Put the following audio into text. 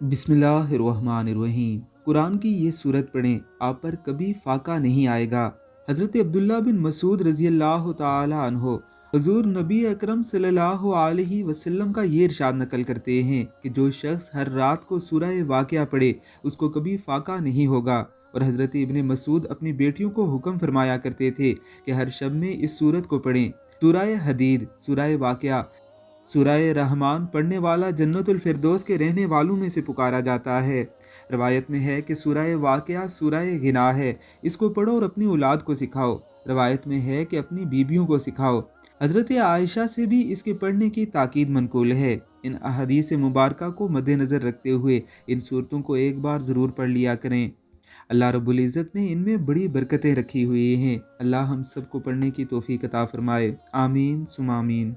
बिस्मिल्लाहिर्रहमानिर्रहीम। कुरान की ये सूरत पढ़ें, आप पर कभी फाका नहीं आएगा। हज़रत अब्दुल्ला बिन मसूद रज़ी अल्लाह ताला अन्हो हुज़ूर नबी अकरम सल्लल्लाहु अलैहि वसल्लम का ये इरशाद नकल करते हैं कि जो शख्स हर रात को सूरह वाक़िया पढ़े उसको कभी फाका नहीं होगा। और हज़रत इब्ने मसूद अपनी बेटियों को हुक्म फरमाया करते थे कि हर शब में इस सूरत को पढ़ें। सूरह हदीद, सूरह वाक़िया, सूरह रहमान पढ़ने वाला जन्नतुल फिरदौस के रहने वालों में से पुकारा जाता है। रवायत में है कि सूरह वाक़िया सूरह गिना है, इसको पढ़ो और अपनी औलाद को सिखाओ। रवायत में है कि अपनी बीबियों को सिखाओ। हज़रत आयशा से भी इसके पढ़ने की ताकीद मनकूल है। इन अहादीस मुबारका को मद्देनज़र रखते हुए इन सूरतों को एक बार ज़रूर पढ़ लिया करें। अल्लाह रब्बुल इज़्ज़त ने इनमें बड़ी बरकतें रखी हुई हैं। अल्लाह हम सबको पढ़ने की तौफ़ीक़ अता फ़रमाए। आमीन सुम आमीन।